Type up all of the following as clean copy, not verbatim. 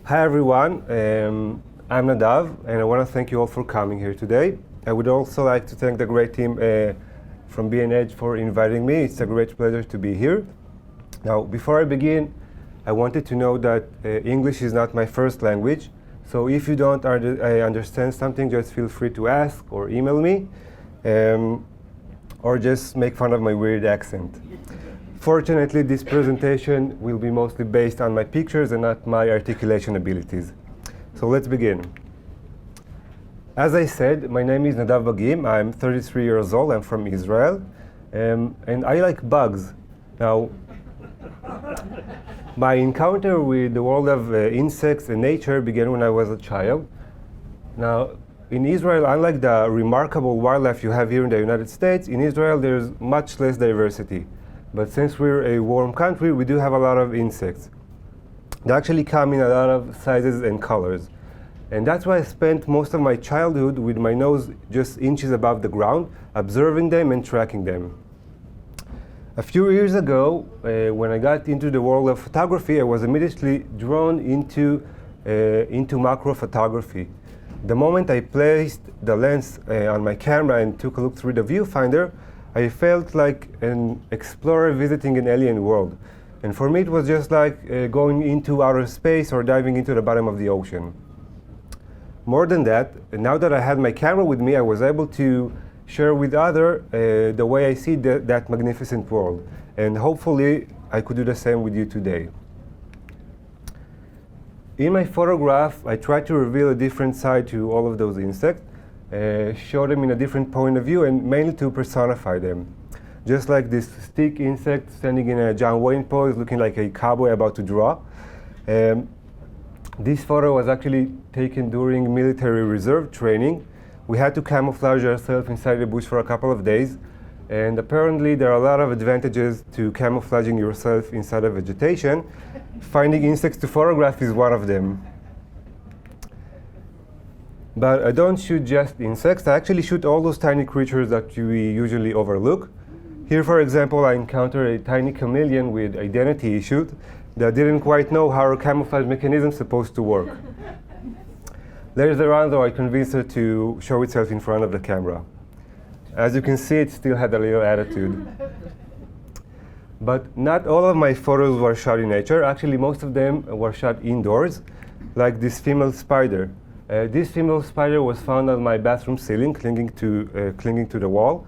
Hi everyone, I'm Nadav, and I want to thank you all for coming here today. I would also like to thank the great team from B&H for inviting me. It's a great pleasure to be here. Now, before I begin, I wanted to know that English is not my first language, so if you don't understand something, just feel free to ask or email me, or just make fun of my weird accent. Fortunately, this presentation will be mostly based on my pictures and not my articulation abilities. So let's begin. As I said, my name is Nadav Bagim. I'm 33 years old. I'm from Israel. And I like bugs. Now, my encounter with the world of insects and nature began when I was a child. Now, in Israel, unlike the remarkable wildlife you have here in the United States, in Israel there's much less diversity. But since we're a warm country, we do have a lot of insects. They actually come in a lot of sizes and colors. And that's why I spent most of my childhood with my nose just inches above the ground, observing them and tracking them. A few years ago, when I got into the world of photography, I was immediately drawn into macro photography. The moment I placed the lens on my camera and took a look through the viewfinder, I felt like an explorer visiting an alien world. And for me, it was just like going into outer space or diving into the bottom of the ocean. More than that, now that I had my camera with me, I was able to share with others the way I see that magnificent world. And hopefully, I could do the same with you today. In my photograph, I tried to reveal a different side to all of those insects. Show them in a different point of view and mainly to personify them. Just like this stick insect standing in a John Wayne pose looking like a cowboy about to draw. This photo was actually taken during military reserve training. We had to camouflage ourselves inside the bush for a couple of days, and apparently there are a lot of advantages to camouflaging yourself inside of vegetation. Finding insects to photograph is one of them. But I don't shoot just insects. I actually shoot all those tiny creatures that we usually overlook. Here, for example, I encountered a tiny chameleon with identity issues that didn't quite know how her camouflage mechanism is supposed to work. Later on, though, I convinced her to show itself in front of the camera. As you can see, it still had a little attitude. But not all of my photos were shot in nature. Actually, most of them were shot indoors, like this female spider. This female spider was found on my bathroom ceiling, clinging to the wall.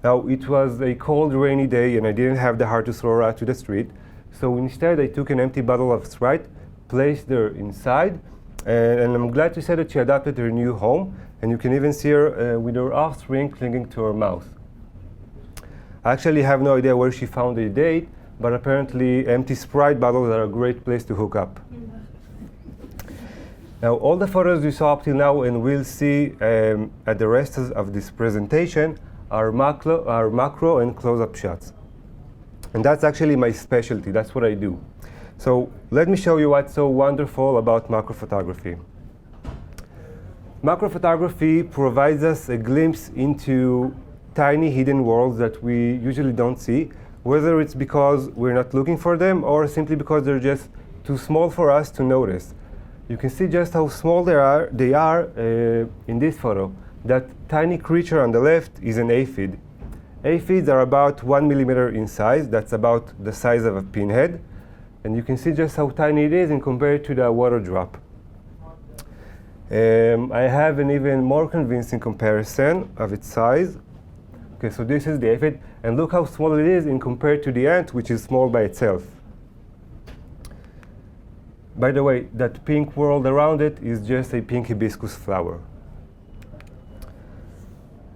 Now, it was a cold, rainy day, and I didn't have the heart to throw her out to the street. So instead, I took an empty bottle of Sprite, placed her inside, and I'm glad to say that she adopted her new home. And you can even see her with her offspring clinging to her mouth. I actually have no idea where she found a date, but apparently empty Sprite bottles are a great place to hook up. Now, all the photos you saw up till now and we'll see at the rest of this presentation are macro and close-up shots. And that's actually my specialty. That's what I do. So let me show you what's so wonderful about macro photography. Macro photography provides us a glimpse into tiny hidden worlds that we usually don't see, whether it's because we're not looking for them or simply because they're just too small for us to notice. You can see just how small they are in this photo. That tiny creature on the left is an aphid. Aphids are about 1 millimeter in size. That's about the size of a pinhead. And you can see just how tiny it is in compared to the water drop. I have an even more convincing comparison of its size. Okay, so this is the aphid. And look how small it is in compared to the ant, which is small by itself. By the way, that pink world around it is just a pink hibiscus flower.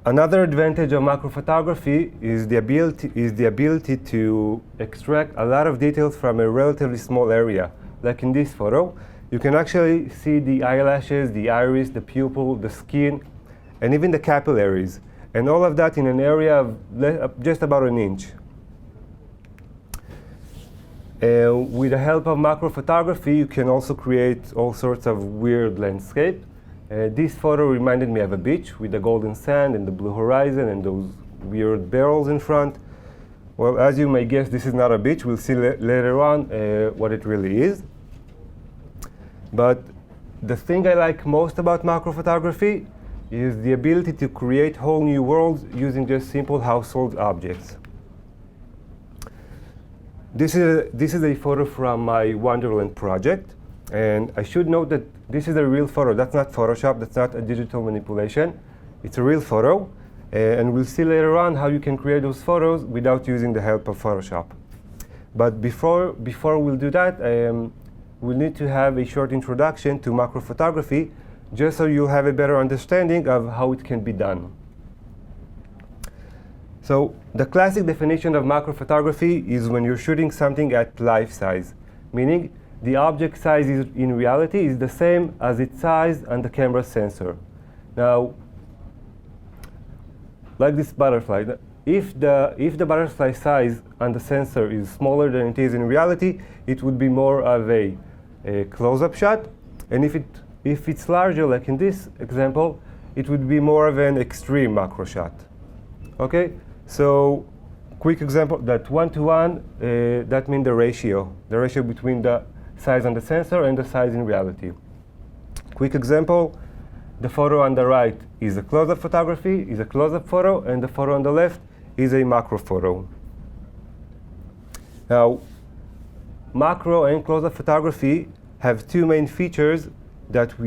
Another advantage of macro photography is the ability to extract a lot of details from a relatively small area. Like in this photo, you can actually see the eyelashes, the iris, the pupil, the skin, and even the capillaries. And all of that in an area of just about an inch. With the help of macro photography, you can also create all sorts of weird landscape. This photo reminded me of a beach with the golden sand and the blue horizon and those weird barrels in front. Well, as you may guess, this is not a beach. We'll see later on what it really is. But the thing I like most about macro photography is the ability to create whole new worlds using just simple household objects. This is a photo from my Wonderland project, and I should note that this is a real photo. That's not Photoshop, that's not a digital manipulation. It's a real photo, and we'll see later on how you can create those photos without using the help of Photoshop. But before we'll do that, we'll need to have a short introduction to macro photography, just so you'll have a better understanding of how it can be done. So the classic definition of macro photography is when you're shooting something at life size, meaning the object size in reality is the same as its size on the camera sensor. Now, like this butterfly, if the butterfly size on the sensor is smaller than it is in reality, it would be more of a close-up shot, and if it's larger, like in this example, it would be more of an extreme macro shot. Okay, so quick example, that 1:1, that means the ratio between the size on the sensor and the size in reality. Quick example, the photo on the right is a close-up photography, is a close-up photo, and the photo on the left is a macro photo. Now, macro and close-up photography have two main features that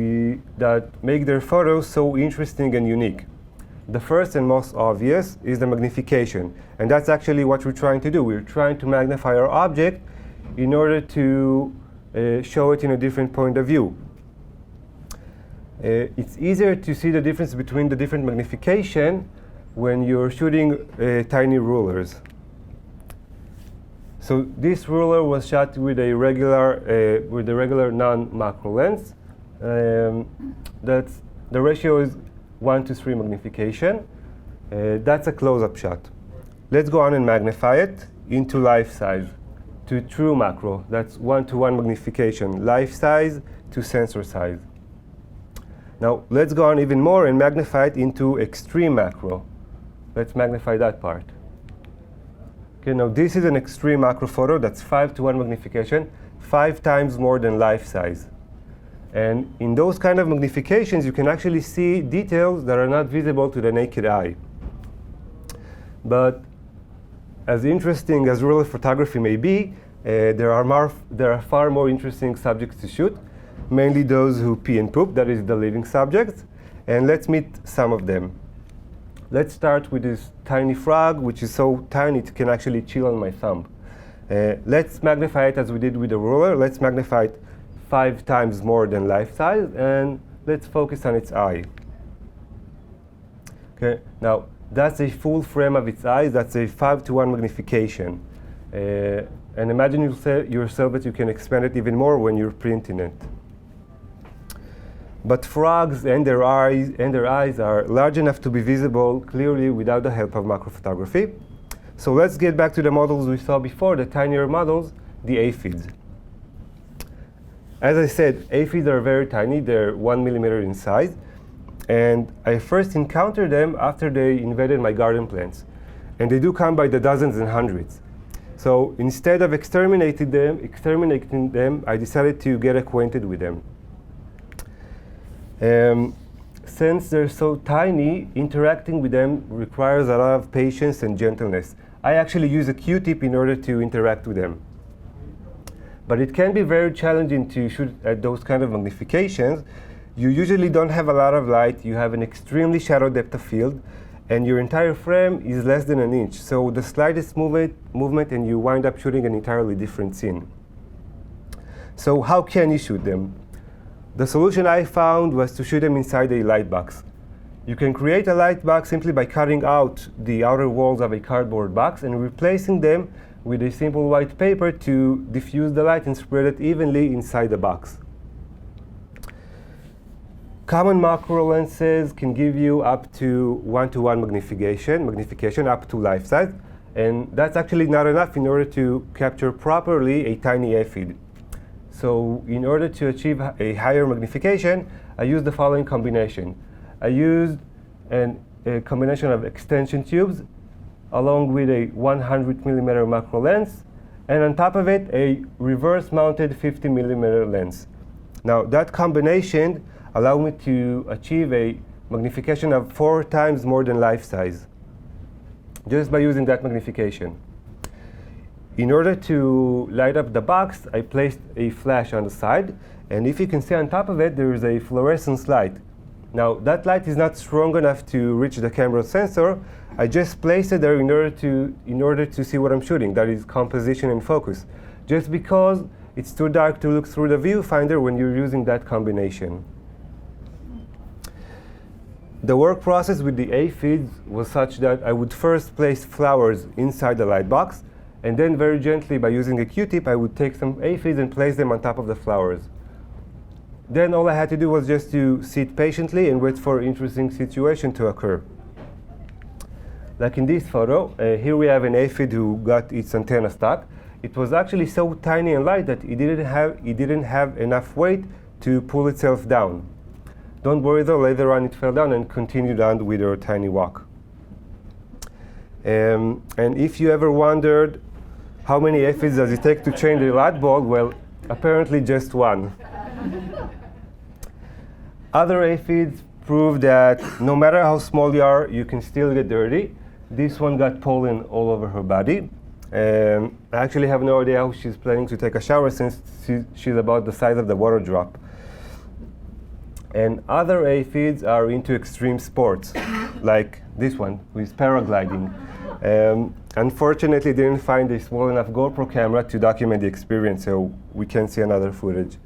make their photos so interesting and unique. The first and most obvious is the magnification, and that's actually what we're trying to do. We're trying to magnify our object in order to show it in a different point of view. It's easier to see the difference between the different magnification when you're shooting tiny rulers. So this ruler was shot with a regular non-macro lens. That's the ratio is 1:3 magnification. That's a close-up shot. Let's go on and magnify it into life size, to true macro. That's 1:1 magnification, life size to sensor size. Now let's go on even more and magnify it into extreme macro. Let's magnify that part. Okay, now this is an extreme macro photo. That's 5:1 magnification, 5 times more than life size. And in those kind of magnifications, you can actually see details that are not visible to the naked eye. But as interesting as ruler photography may be, there are far more interesting subjects to shoot, mainly those who pee and poop, that is the living subjects. And let's meet some of them. Let's start with this tiny frog, which is so tiny it can actually chill on my thumb. Let's magnify it as we did with the ruler. Let's magnify it 5 times more than life size, and let's focus on its eye. Okay, now that's a full frame of its eyes. That's a 5:1 magnification. And imagine yourself that you can expand it even more when you're printing it. But frogs and their eyes are large enough to be visible clearly without the help of macro photography. So let's get back to the models we saw before, the tinier models, the aphids. As I said, aphids are very tiny. They're 1 millimeter in size. And I first encountered them after they invaded my garden plants. And they do come by the dozens and hundreds. So instead of exterminating them, I decided to get acquainted with them. Since they're so tiny, interacting with them requires a lot of patience and gentleness. I actually use a Q-tip in order to interact with them. But it can be very challenging to shoot at those kind of magnifications. You usually don't have a lot of light, you have an extremely shallow depth of field, and your entire frame is less than an inch. So the slightest movement and you wind up shooting an entirely different scene. So how can you shoot them? The solution I found was to shoot them inside a light box. You can create a light box simply by cutting out the outer walls of a cardboard box and replacing them with a simple white paper to diffuse the light and spread it evenly inside the box. Common macro lenses can give you up to 1:1 magnification up to life size, and that's actually not enough in order to capture properly a tiny aphid. So in order to achieve a higher magnification, I used the following combination. I used a combination of extension tubes along with a 100 millimeter macro lens, and on top of it, a reverse mounted 50 millimeter lens. Now, that combination allowed me to achieve a magnification of 4 times more than life size, just by using that magnification. In order to light up the box, I placed a flash on the side, and if you can see on top of it, there is a fluorescence light. Now, that light is not strong enough to reach the camera sensor. I just placed it there in order to see what I'm shooting. That is composition and focus. Just because it's too dark to look through the viewfinder when you're using that combination. The work process with the aphids was such that I would first place flowers inside the light box, and then very gently, by using a Q-tip, I would take some aphids and place them on top of the flowers. Then all I had to do was just to sit patiently and wait for an interesting situation to occur. Like in this photo, here we have an aphid who got its antenna stuck. It was actually so tiny and light that it didn't have enough weight to pull itself down. Don't worry though, later on it fell down and continued on with her tiny walk. And if you ever wondered how many aphids does it take to change a light bulb, well, apparently just one. Other aphids prove that no matter how small you are, you can still get dirty. This one got pollen all over her body. I actually have no idea how she's planning to take a shower since she's about the size of the water drop. And other aphids are into extreme sports, like this one, who is paragliding. Unfortunately, didn't find a small enough GoPro camera to document the experience, so we can't see another footage.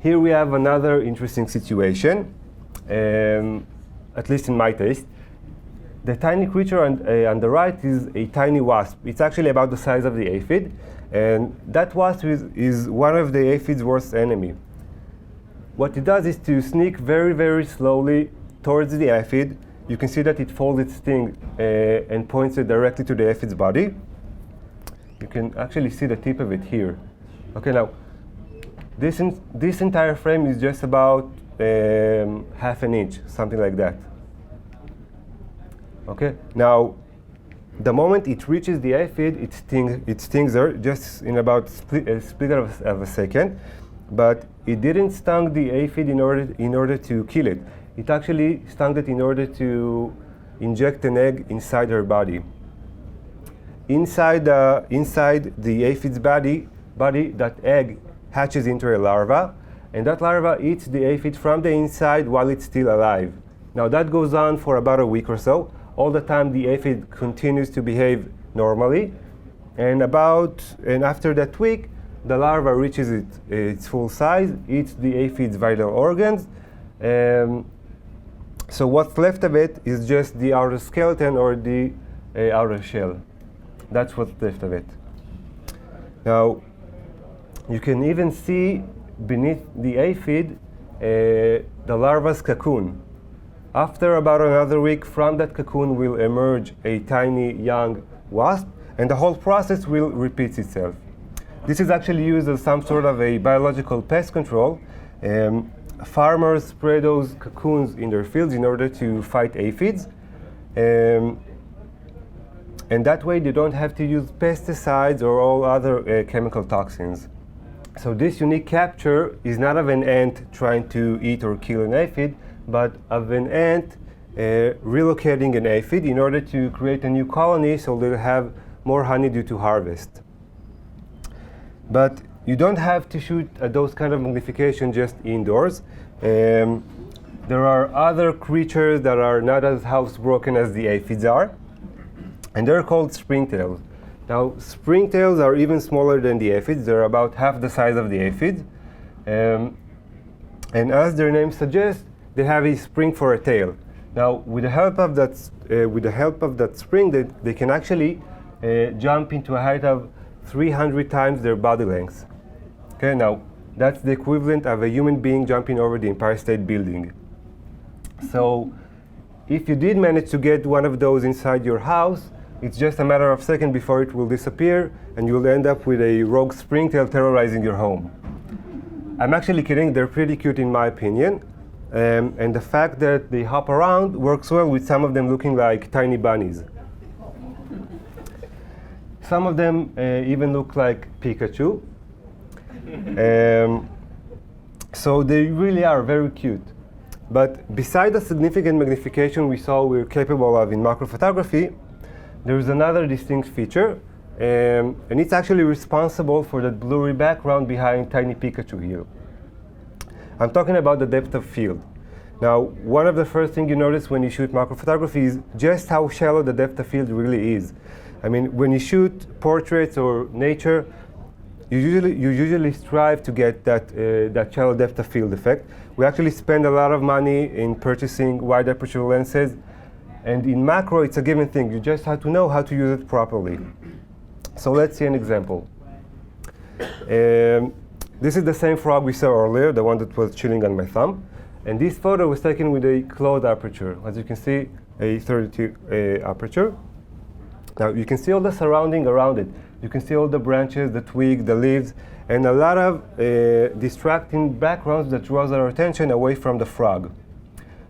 Here we have another interesting situation, at least in my taste. The tiny creature on the right is a tiny wasp. It's actually about the size of the aphid, and that wasp is one of the aphid's worst enemy. What it does is to sneak very, very slowly towards the aphid. You can see that it folds its sting and points it directly to the aphid's body. You can actually see the tip of it here. Okay, now, this entire frame is just about half an inch, something like that. Okay, now, the moment it reaches the aphid, it stings her just in about a split of a second. But it didn't sting the aphid in order to kill it. It actually stung it in order to inject an egg inside her body. Inside the aphid's body, that egg hatches into a larva, and that larva eats the aphid from the inside while it's still alive. Now that goes on for about a week or so. All the time the aphid continues to behave normally, and after that week, the larva reaches its full size, eats the aphid's vital organs. So what's left of it is just the outer skeleton or the outer shell. That's what's left of it. Now, you can even see beneath the aphid the larva's cocoon. After about another week, from that cocoon will emerge a tiny young wasp, and the whole process will repeat itself. This is actually used as some sort of a biological pest control. Farmers spray those cocoons in their fields in order to fight aphids. And that way they don't have to use pesticides or all other chemical toxins. So this unique capture is not of an ant trying to eat or kill an aphid, but of an ant relocating an aphid in order to create a new colony so they'll have more honey due to harvest. But you don't have to shoot at those kind of magnification just indoors. There are other creatures that are not as housebroken as the aphids are, and they're called springtails. Now, springtails are even smaller than the aphids. They're about half the size of the aphids. And as their name suggests, they have a spring for a tail. Now, with the help of that spring, they can actually jump into a height of 300 times their body length. Okay, now that's the equivalent of a human being jumping over the Empire State Building. So, if you did manage to get one of those inside your house, it's just a matter of seconds before it will disappear, and you'll end up with a rogue springtail terrorizing your home. I'm actually kidding, they're pretty cute in my opinion. And the fact that they hop around works well with some of them looking like tiny bunnies. Some of them even look like Pikachu. So they really are very cute. But beside the significant magnification we saw we're capable of in macro photography, there is another distinct feature, and it's actually responsible for that blurry background behind tiny Pikachu here. I'm talking about the depth of field. Now, one of the first things you notice when you shoot macro photography is just how shallow the depth of field really is. I mean, when you shoot portraits or nature, you usually strive to get that shallow depth of field effect. We actually spend a lot of money in purchasing wide aperture lenses, and in macro it's a given thing. You just have to know how to use it properly. So let's see an example. This is the same frog we saw earlier, the one that was chilling on my thumb. And this photo was taken with a closed aperture. As you can see, a 32 aperture. Now you can see all the surrounding around it. You can see all the branches, the twig, the leaves, and a lot of distracting backgrounds that draws our attention away from the frog.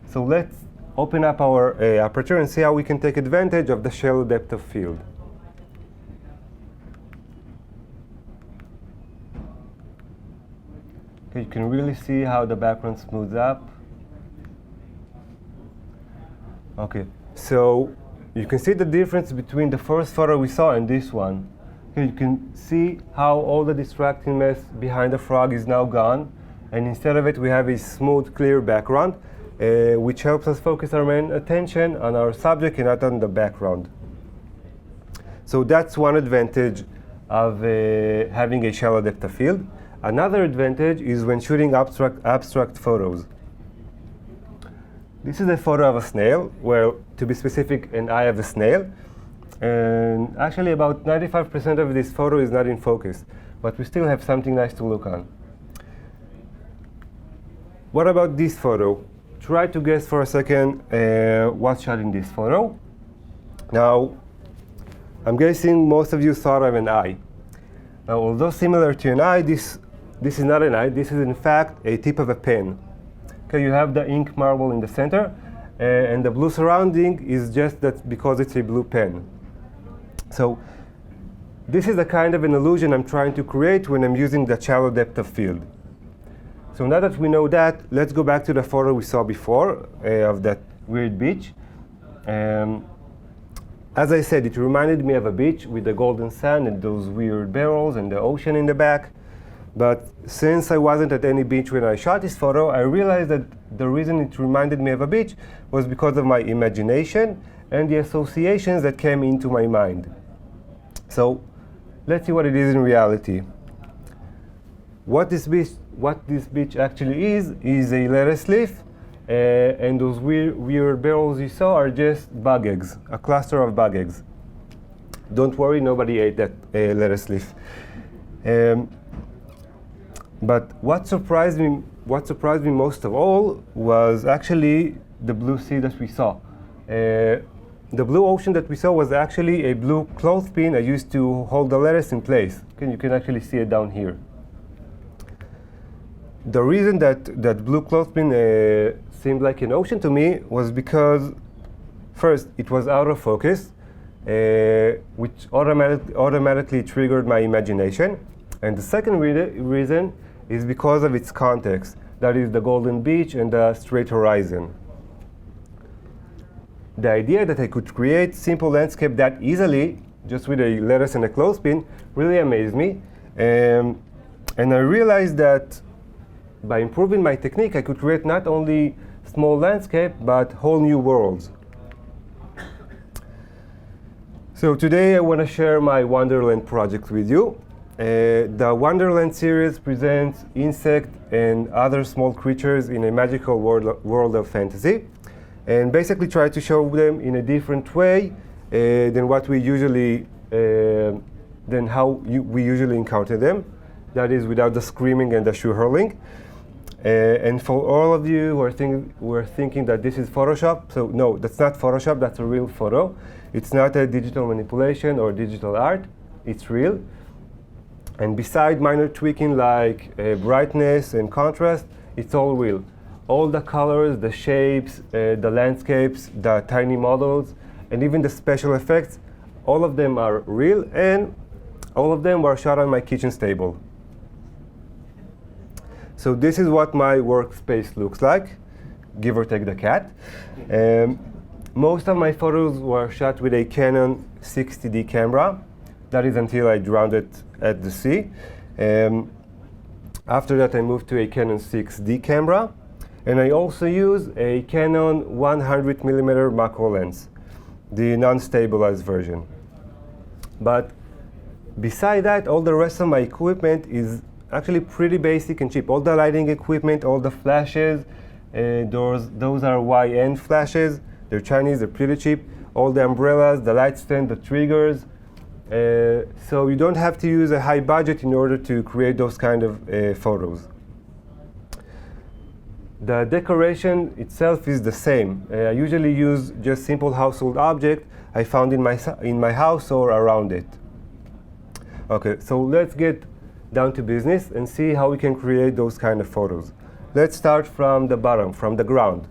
So let's open up our aperture and see how we can take advantage of the shallow depth of field. Okay, you can really see how the background smooths up. Okay, so you can see the difference between the first photo we saw and this one. Okay, you can see how all the distracting mess behind the frog is now gone, and instead of it we have a smooth, clear background, which helps us focus our main attention on our subject and not on the background. So that's one advantage of having a shallow depth of field. Another advantage is when shooting abstract photos. This is a photo of a snail, well, to be specific, an eye of a snail. And actually about 95% of this photo is not in focus, but we still have something nice to look on. What about this photo? Try to guess for a second what's shot in this photo. Now, I'm guessing most of you thought of an eye. Now, although similar to an eye, this is not an eye. This is in fact a tip of a pen. Okay, you have the ink marble in the center, and the blue surrounding is just that because it's a blue pen. So this is the kind of an illusion I'm trying to create when I'm using the shallow depth of field. So now that we know that, let's go back to the photo we saw before of that weird beach. As I said, it reminded me of a beach with the golden sand and those weird barrels and the ocean in the back. But since I wasn't at any beach when I shot this photo, I realized that the reason it reminded me of a beach was because of my imagination and the associations that came into my mind. So let's see what it is in reality. What this beach actually is a lettuce leaf, and those weird barrels you saw are just bug eggs, a cluster of bug eggs. Don't worry, nobody ate that lettuce leaf. But what surprised me most of all was actually the blue sea that we saw. The blue ocean that we saw was actually a blue clothespin I used to hold the lettuce in place. You can actually see it down here. The reason that blue clothespin seemed like an ocean to me was because, first, it was out of focus, which automatically triggered my imagination. And the second reason is because of its context, that is the golden beach and the straight horizon. The idea that I could create simple landscape that easily, just with a lettuce and a clothespin, really amazed me. And I realized that by improving my technique, I could create not only small landscape, but whole new worlds. So today I want to share my Wonderland project with you. The Wonderland series presents insects and other small creatures in a magical world of fantasy, and basically try to show them in a different way than what we usually, we usually encounter them. That is, without the screaming and the shoe hurling. And for all of you who are thinking that this is Photoshop, so no, that's not Photoshop. That's a real photo. It's not a digital manipulation or digital art. It's real. And beside minor tweaking like brightness and contrast, it's all real. All the colors, the shapes, the landscapes, the tiny models, and even the special effects, all of them are real, and all of them were shot on my kitchen table. So this is what my workspace looks like, give or take the cat. Most of my photos were shot with a Canon 60D camera. That is until I drowned it at the sea. After that, I moved to a Canon 6D camera. And I also use a Canon 100mm macro lens, the non-stabilized version. But beside that, all the rest of my equipment is actually pretty basic and cheap. All the lighting equipment, all the flashes, those are YN flashes. They're Chinese, they're pretty cheap. All the umbrellas, the light stand, the triggers. So you don't have to use a high budget in order to create those kind of photos. The decoration itself is the same. I usually use just simple household object I found in my house or around it. Okay, so let's get down to business and see how we can create those kind of photos. Let's start from the bottom, from the ground.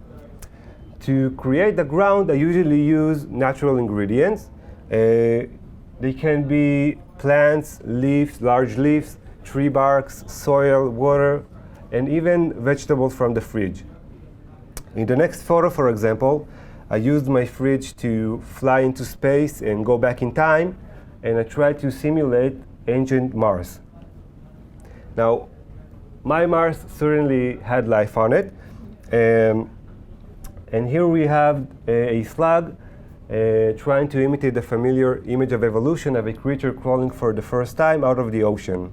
To create the ground, I usually use natural ingredients. They can be plants, leaves, large leaves, tree barks, soil, water, and even vegetables from the fridge. In the next photo, for example, I used my fridge to fly into space and go back in time, and I tried to simulate ancient Mars. Now, my Mars certainly had life on it, and here we have a slug trying to imitate the familiar image of evolution of a creature crawling for the first time out of the ocean.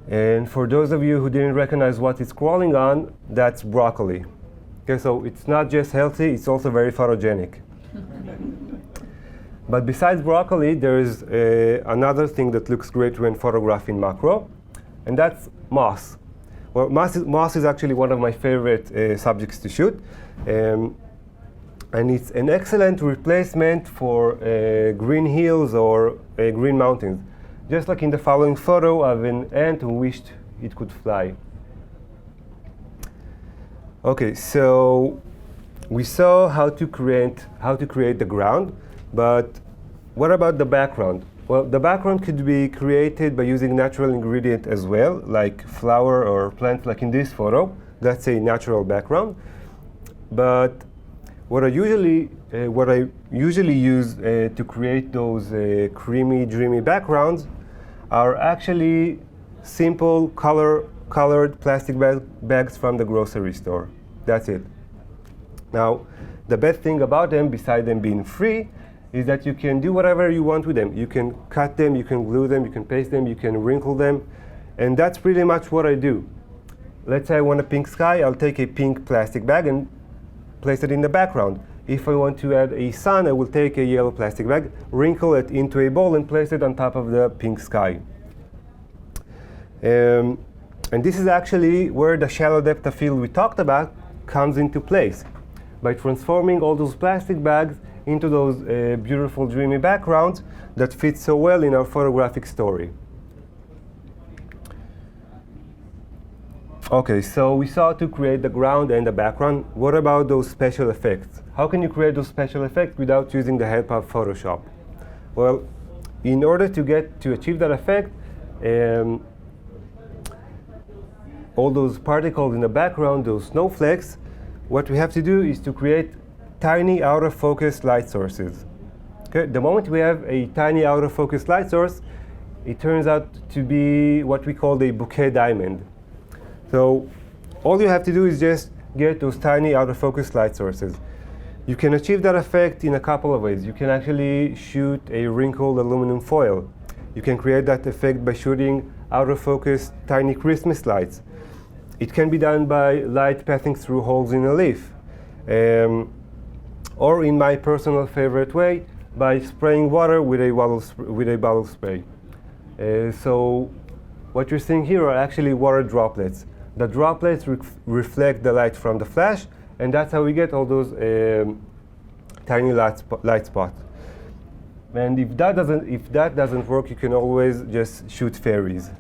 And for those of you who didn't recognize what it's crawling on, that's broccoli. Okay, so it's not just healthy, it's also very photogenic. But besides broccoli, there's another thing that looks great when photographing macro, and that's moss. Well, moss is actually one of my favorite subjects to shoot. And it's an excellent replacement for green hills or green mountains. Just like in the following photo of an ant who wished it could fly. Okay, so we saw how to create the ground, but what about the background? Well, the background could be created by using natural ingredient as well, like flower or plant, like in this photo. That's a natural background. But what I usually use to create those creamy, dreamy backgrounds are actually simple colored plastic bags from the grocery store. That's it. Now, the best thing about them, besides them being free, is that you can do whatever you want with them. You can cut them, you can glue them, you can paste them, you can wrinkle them, and that's pretty much what I do. Let's say I want a pink sky, I'll take a pink plastic bag and place it in the background. If I want to add a sun, I will take a yellow plastic bag, wrinkle it into a ball, and place it on top of the pink sky. And this is actually where the shallow depth of field we talked about comes into place, by transforming all those plastic bags into those beautiful, dreamy backgrounds that fit so well in our photographic story. Okay, so we saw to create the ground and the background. What about those special effects? How can you create those special effects without using the help of Photoshop? Well, in order to achieve that effect, all those particles in the background, those snowflakes, what we have to do is to create tiny out-of-focus light sources. Okay? The moment we have a tiny out-of-focus light source, it turns out to be what we call a bouquet diamond. So all you have to do is just get those tiny out-of-focus light sources. You can achieve that effect in a couple of ways. You can actually shoot a wrinkled aluminum foil. You can create that effect by shooting out-of-focus tiny Christmas lights. It can be done by light passing through holes in a leaf. Or in my personal favorite way, by spraying water with a bottle spray. So what you're seeing here are actually water droplets. The droplets reflect the light from the flash, and that's how we get all those tiny light spots. And if that doesn't work, you can always just shoot fairies.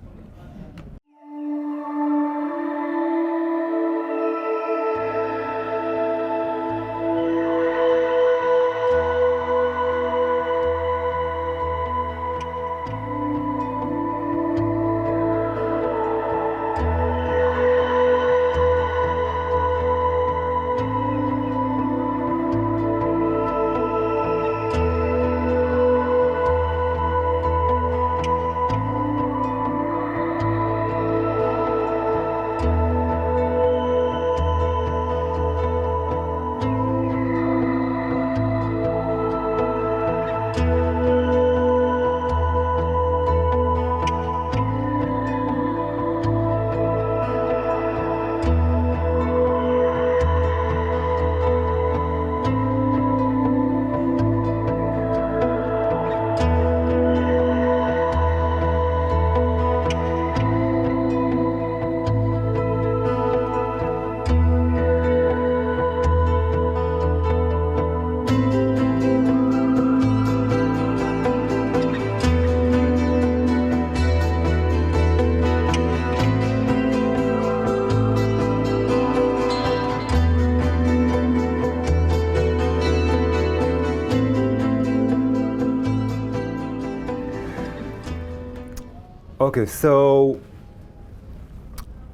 Okay, so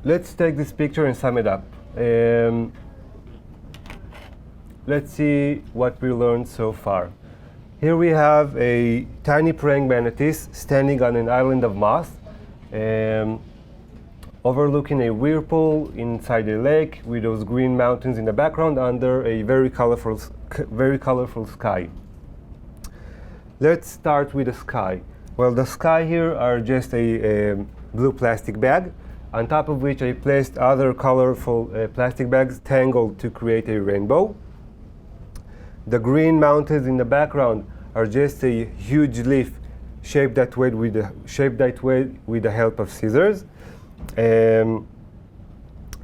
let's take this picture and sum it up. Let's see what we learned so far. Here we have a tiny praying mantis standing on an island of moss, overlooking a whirlpool inside a lake with those green mountains in the background under a very colorful sky. Let's start with the sky. Well, the sky here are just a blue plastic bag, on top of which I placed other colorful plastic bags tangled to create a rainbow. The green mountains in the background are just a huge leaf shaped that way with the help of scissors. And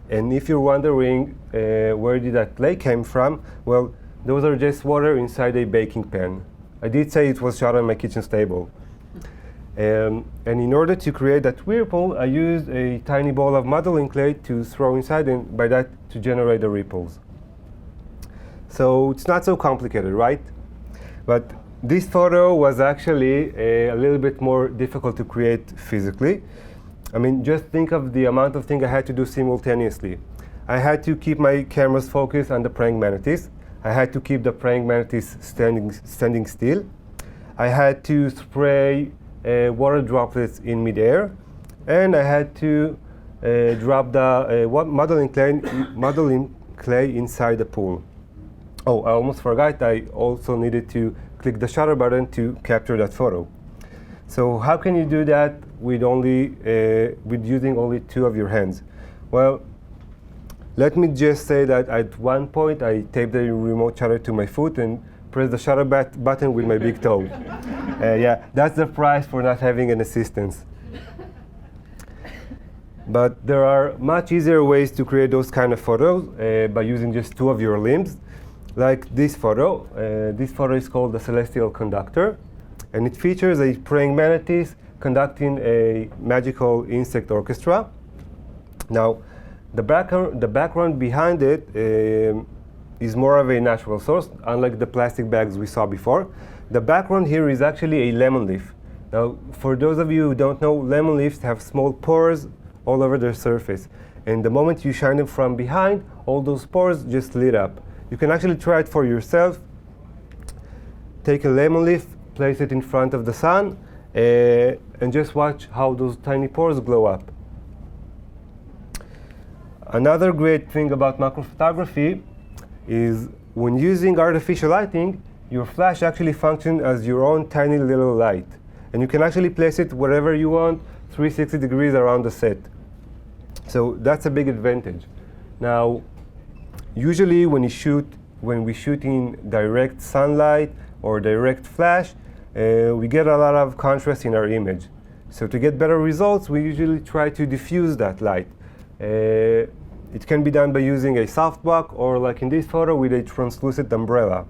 if you're wondering where did that lake came from, well, those are just water inside a baking pan. I did say it was shot on my kitchen table. And in order to create that whirlpool, I used a tiny ball of modeling clay to throw inside, and by that to generate the ripples. So it's not so complicated, right? But this photo was actually a little bit more difficult to create physically. I mean, just think of the amount of things I had to do simultaneously. I had to keep my camera's focus on the praying mantis. I had to keep the praying mantis standing still. I had to spray water droplets in midair, and I had to drop the modeling clay inside the pool. Oh, I almost forgot, I also needed to click the shutter button to capture that photo. So how can you do that with using only two of your hands? Well, let me just say that at one point I taped the remote shutter to my foot and pressed the shutter button with my big toe. Yeah, that's the price for not having an assistant. But there are much easier ways to create those kind of photos by using just two of your limbs. Like this photo. This photo is called the Celestial Conductor, and it features a praying mantis conducting a magical insect orchestra. Now, the background behind it is more of a natural source, unlike the plastic bags we saw before. The background here is actually a lemon leaf. Now, for those of you who don't know, lemon leaves have small pores all over their surface, and the moment you shine them from behind, all those pores just lit up. You can actually try it for yourself. Take a lemon leaf, place it in front of the sun, and just watch how those tiny pores glow up. Another great thing about macro photography is when using artificial lighting, your flash actually functions as your own tiny little light. And you can actually place it wherever you want, 360 degrees around the set. So that's a big advantage. Now, usually when we shoot in direct sunlight or direct flash, we get a lot of contrast in our image. So to get better results, we usually try to diffuse that light. It can be done by using a softbox, or like in this photo, with a translucent umbrella.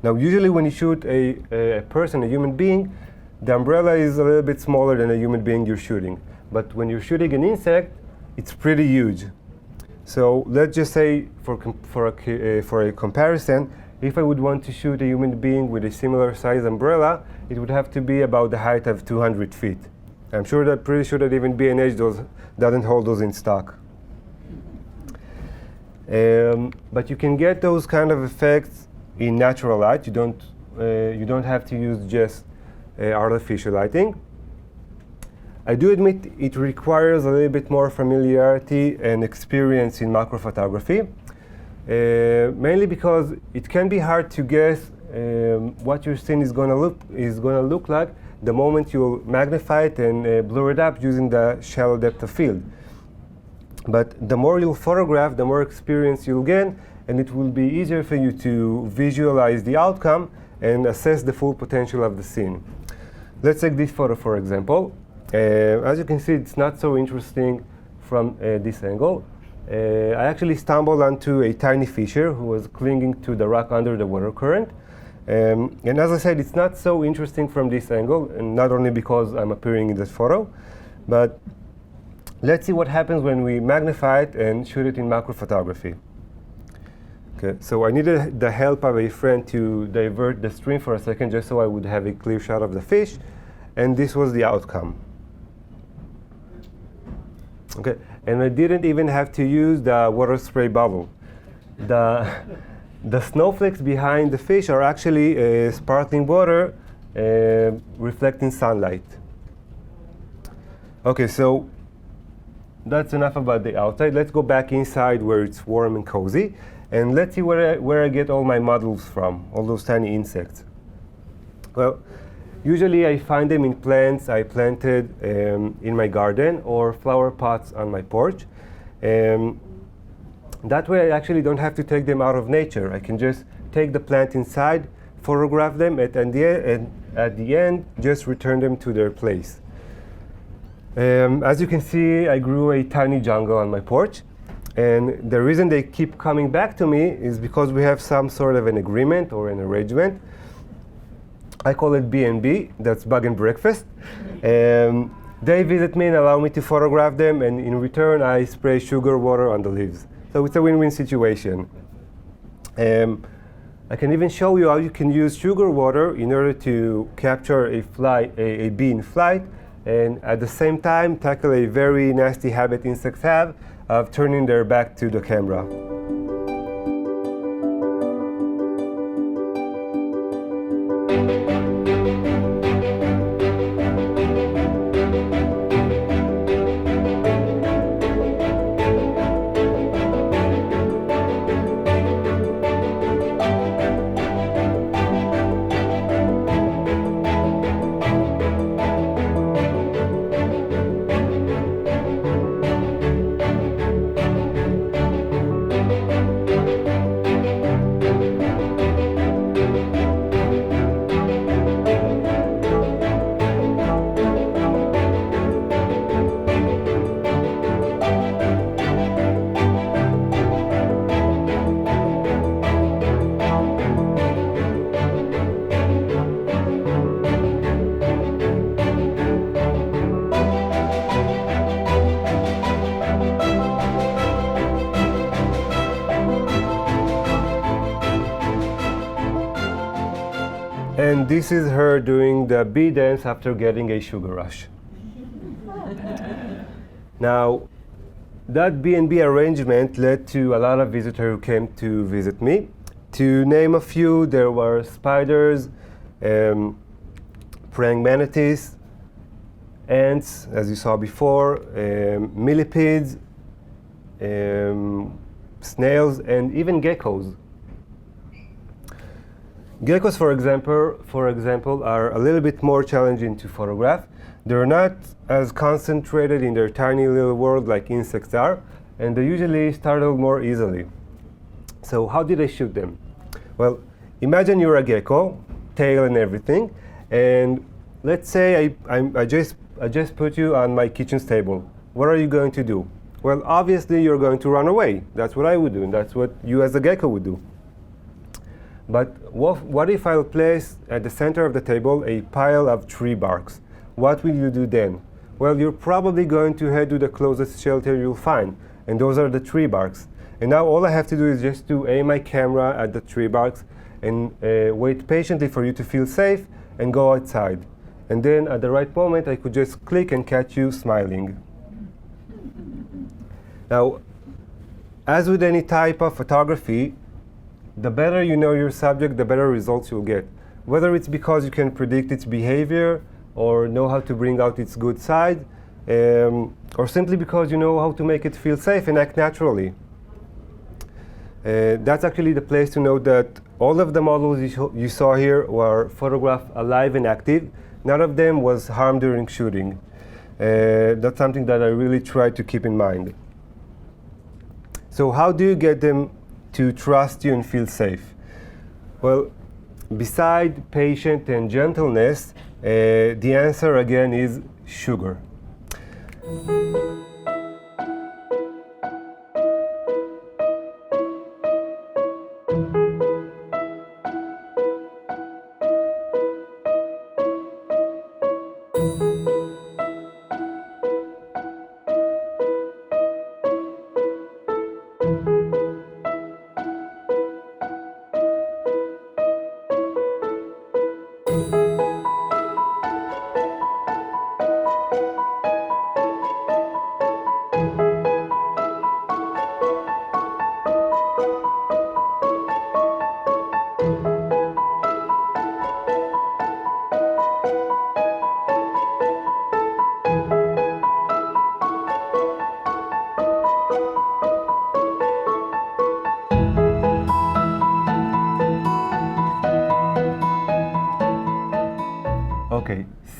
Now, usually when you shoot a person, a human being, the umbrella is a little bit smaller than a human being you're shooting. But when you're shooting an insect, it's pretty huge. So let's just say, for a comparison, if I would want to shoot a human being with a similar size umbrella, it would have to be about the height of 200 feet. I'm pretty sure that even B&H doesn't hold those in stock. But you can get those kind of effects in natural light. You don't have to use just artificial lighting. I do admit it requires a little bit more familiarity and experience in macro photography, mainly because it can be hard to guess what your scene is going to look like the moment you magnify it and blur it up using the shallow depth of field. But the more you'll photograph, the more experience you'll gain, and it will be easier for you to visualize the outcome and assess the full potential of the scene. Let's take this photo, for example. As you can see, it's not so interesting from this angle. I actually stumbled onto a tiny fisher who was clinging to the rock under the water current. And as I said, it's not so interesting from this angle, and not only because I'm appearing in this photo, but let's see what happens when we magnify it and shoot it in macro photography. Okay, so I needed the help of a friend to divert the stream for a second just so I would have a clear shot of the fish, and this was the outcome. Okay, and I didn't even have to use the water spray bottle. The snowflakes behind the fish are actually sparkling water reflecting sunlight. Okay, so that's enough about the outside. Let's go back inside where it's warm and cozy, and let's see where I get all my models from, all those tiny insects. Well, usually I find them in plants I planted in my garden or flower pots on my porch. That way I actually don't have to take them out of nature. I can just take the plant inside, photograph them, and at the end, just return them to their place. As you can see, I grew a tiny jungle on my porch. And the reason they keep coming back to me is because we have some sort of an agreement or an arrangement. I call it B&B, that's bug and breakfast. They visit me and allow me to photograph them, and in return, I spray sugar water on the leaves. So it's a win-win situation. I can even show you how you can use sugar water in order to capture a bee in flight, and at the same time tackle a very nasty habit insects have of turning their back to the camera. And this is her doing the bee dance after getting a sugar rush. Now, that B&B arrangement led to a lot of visitors who came to visit me. To name a few, there were spiders, praying manatees, ants, as you saw before, millipedes, snails, and even geckos. Geckos, for example, are a little bit more challenging to photograph. They're not as concentrated in their tiny little world like insects are, and they usually startle more easily. So how did I shoot them? Well, imagine you're a gecko, tail and everything, and let's say I just put you on my kitchen table. What are you going to do? Well, obviously you're going to run away. That's what I would do, and that's what you as a gecko would do. But what if I'll place at the center of the table a pile of tree barks? What will you do then? Well, you're probably going to head to the closest shelter you'll find, and those are the tree barks. And now all I have to do is just to aim my camera at the tree barks and wait patiently for you to feel safe and go outside. And then at the right moment, I could just click and catch you smiling. Now, as with any type of photography, the better you know your subject, the better results you'll get. Whether it's because you can predict its behavior or know how to bring out its good side, or simply because you know how to make it feel safe and act naturally. That's actually the place to note that all of the models you saw here were photographed alive and active. None of them was harmed during shooting. That's something that I really try to keep in mind. So how do you get them to trust you and feel safe? Well, beside patience and gentleness, the answer again is sugar.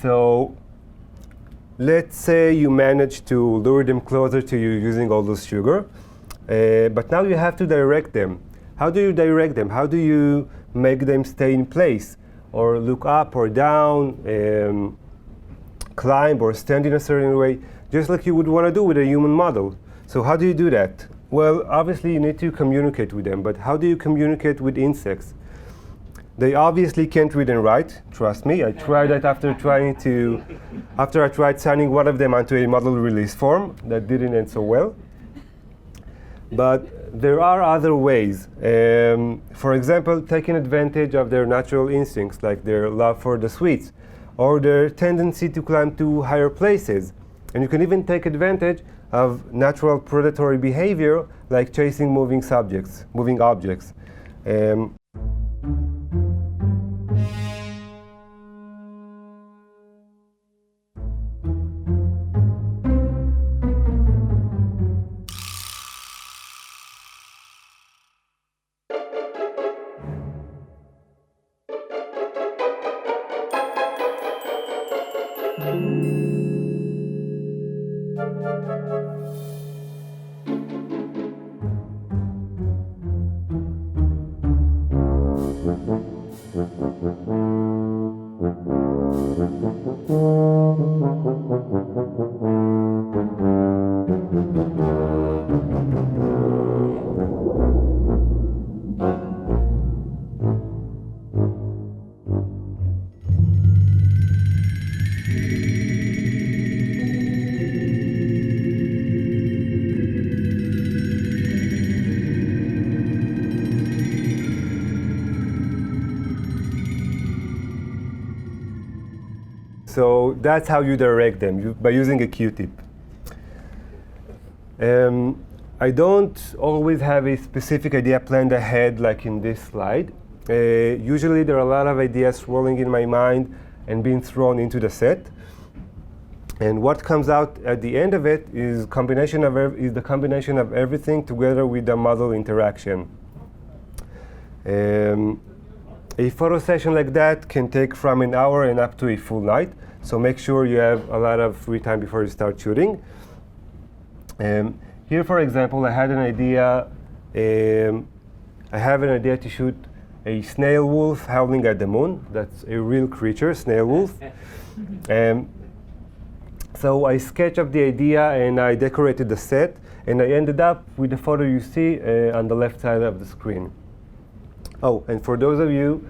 So let's say you manage to lure them closer to you using all this sugar, but now you have to direct them. How do you direct them? How do you make them stay in place, or look up or down, climb or stand in a certain way, just like you would want to do with a human model? So how do you do that? Well, obviously you need to communicate with them, but how do you communicate with insects? They obviously can't read and write, trust me. I tried that after I tried signing one of them onto a model release form. That didn't end so well. But there are other ways. For example, taking advantage of their natural instincts, like their love for the sweets, or their tendency to climb to higher places. And you can even take advantage of natural predatory behavior, like chasing moving objects. So that's how you direct them, by using a Q-tip. I don't always have a specific idea planned ahead like in this slide. Usually there are a lot of ideas swirling in my mind and being thrown into the set. And what comes out at the end of it is the combination of everything together with the model interaction. A photo session like that can take from an hour and up to a full night, so make sure you have a lot of free time before you start shooting. Here, for example, I have an idea to shoot a snail wolf howling at the moon. That's a real creature, snail wolf. So I sketched up the idea and I decorated the set, and I ended up with the photo you see on the left side of the screen. Oh, and for those of you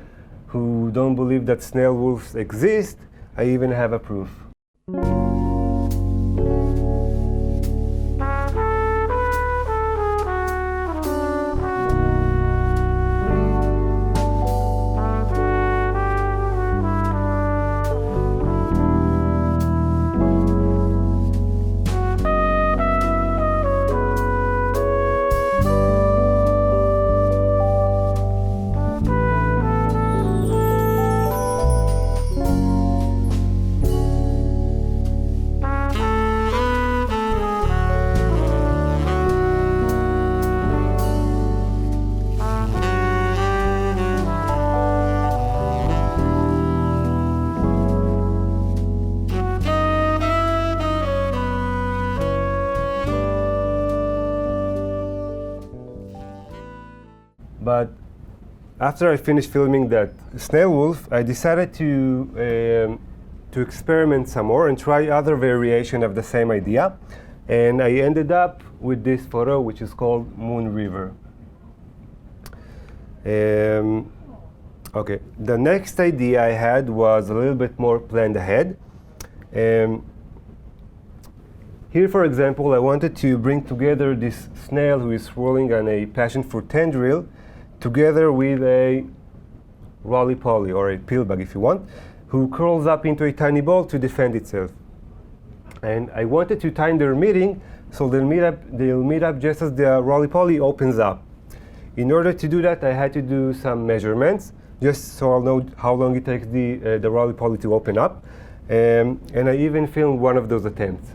who don't believe that snail wolves exist, I even have a proof. But after I finished filming that snail wolf, I decided to experiment some more and try other variation of the same idea. And I ended up with this photo, which is called Moon River. Okay, the next idea I had was a little bit more planned ahead. Here, for example, I wanted to bring together this snail who is swirling on a passion fruit tendril together with a roly-poly, or a pill bug if you want, who curls up into a tiny ball to defend itself. And I wanted to time their meeting so they'll meet up just as the roly-poly opens up. In order to do that, I had to do some measurements, just so I'll know how long it takes the roly-poly to open up. And I even filmed one of those attempts.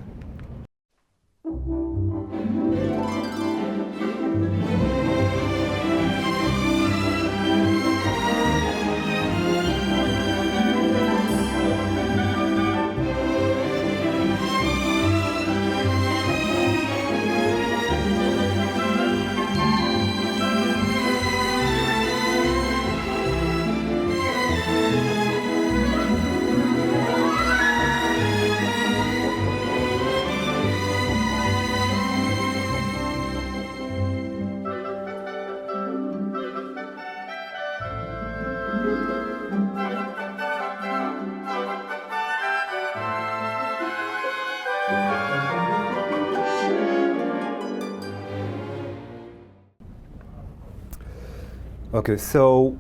Okay, so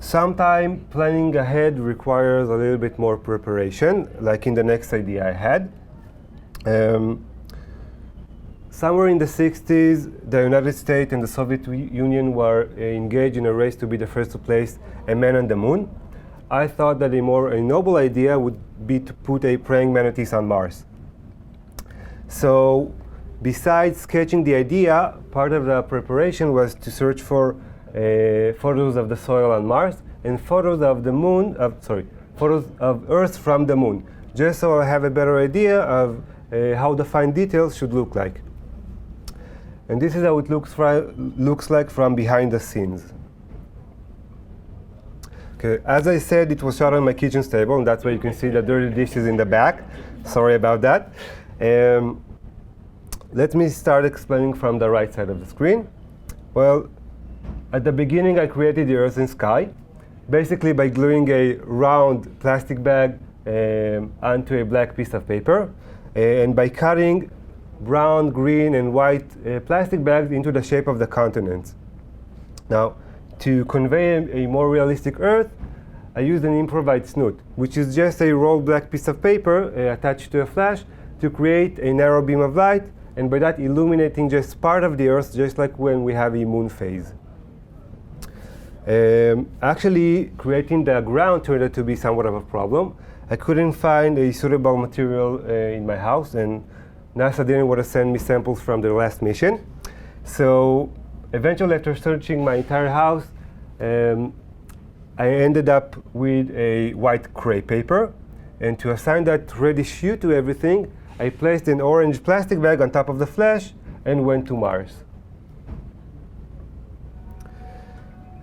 sometime planning ahead requires a little bit more preparation, like in the next idea I had. Somewhere in the 60s, the United States and the Soviet Union were engaged in a race to be the first to place a man on the moon. I thought that a noble idea would be to put a praying mantis on Mars. So, besides sketching the idea, part of the preparation was to search for photos of the soil on Mars and photos of the moon, photos of Earth from the moon, just so I have a better idea of how the fine details should look like. And this is how it looks like from behind the scenes. Okay, as I said, it was shot on my kitchen table, and that's why you can see the dirty dishes in the back. Sorry about that. Let me start explaining from the right side of the screen. Well, at the beginning, I created the Earth and sky, basically by gluing a round plastic bag onto a black piece of paper, and by cutting brown, green, and white plastic bags into the shape of the continents. Now, to convey a more realistic Earth, I used an improvised snoot, which is just a rolled black piece of paper attached to a flash to create a narrow beam of light, and by that illuminating just part of the Earth, just like when we have a moon phase. Actually, creating the ground turned out to be somewhat of a problem. I couldn't find a suitable material in my house, and NASA didn't want to send me samples from their last mission. So eventually, after searching my entire house, I ended up with a white crepe paper. And to assign that reddish hue to everything, I placed an orange plastic bag on top of the flash and went to Mars.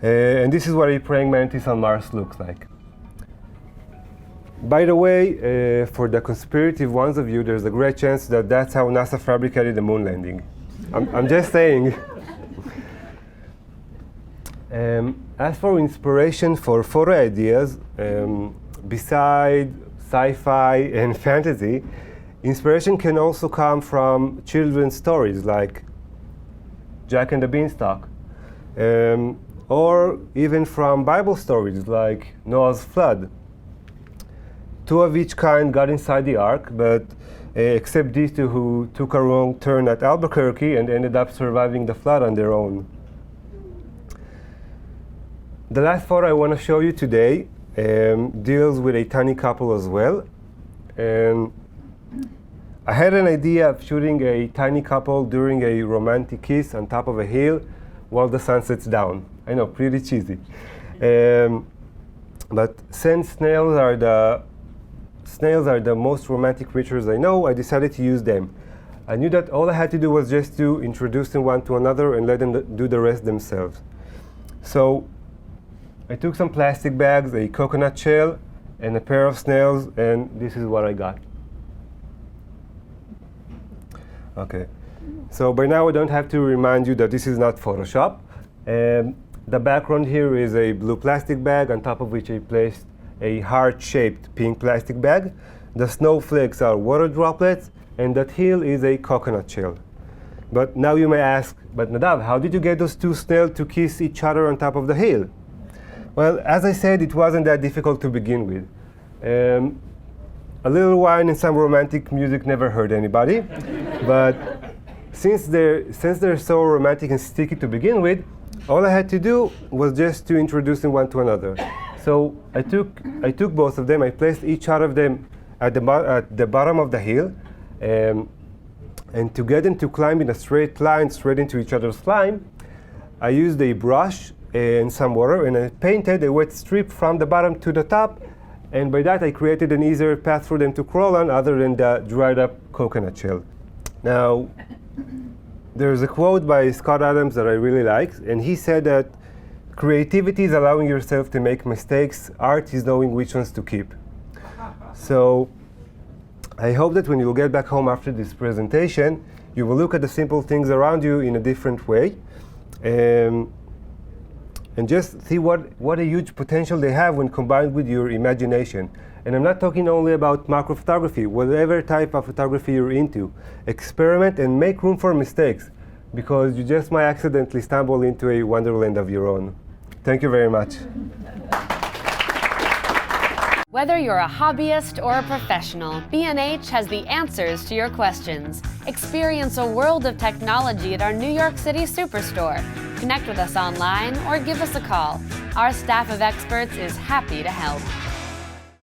And this is what a praying mantis on Mars looks like. By the way, for the conspirative ones of you, there's a great chance that that's how NASA fabricated the moon landing. I'm just saying. As for inspiration for photo ideas, beside sci-fi and fantasy, inspiration can also come from children's stories like Jack and the Beanstalk, or even from Bible stories like Noah's flood. Two of each kind got inside the ark, but except these two who took a wrong turn at Albuquerque and ended up surviving the flood on their own. The last photo I want to show you today deals with a tiny couple as well. I had an idea of shooting a tiny couple during a romantic kiss on top of a hill while the sun sets down. I know, pretty cheesy. But since snails are the most romantic creatures I know, I decided to use them. I knew that all I had to do was just to introduce them one to another and let them do the rest themselves. So I took some plastic bags, a coconut shell, and a pair of snails, and this is what I got. Okay, so by now I don't have to remind you that this is not Photoshop. The background here is a blue plastic bag on top of which I placed a heart-shaped pink plastic bag. The snowflakes are water droplets, and that hill is a coconut shell. But now you may ask, but Nadav, how did you get those two snails to kiss each other on top of the hill? Well, as I said, it wasn't that difficult to begin with. A little wine and some romantic music never hurt anybody. But since they're so romantic and sticky to begin with, all I had to do was just to introduce them one to another. So I took both of them, I placed each of them at the bottom of the hill, and to get them to climb in a straight line straight into each other's slime, I used a brush and some water, and I painted a wet strip from the bottom to the top, and by that I created an easier path for them to crawl on other than the dried up coconut shell. Now, there's a quote by Scott Adams that I really like, and he said that creativity is allowing yourself to make mistakes, art is knowing which ones to keep. So I hope that when you get back home after this presentation, you will look at the simple things around you in a different way, and just see what a huge potential they have when combined with your imagination. And I'm not talking only about macro photography, whatever type of photography you're into. Experiment and make room for mistakes. because you just might accidentally stumble into a wonderland of your own. Thank you very much. Whether you're a hobbyist or a professional, B&H has the answers to your questions. Experience a world of technology at our New York City Superstore. Connect with us online or give us a call. Our staff of experts is happy to help.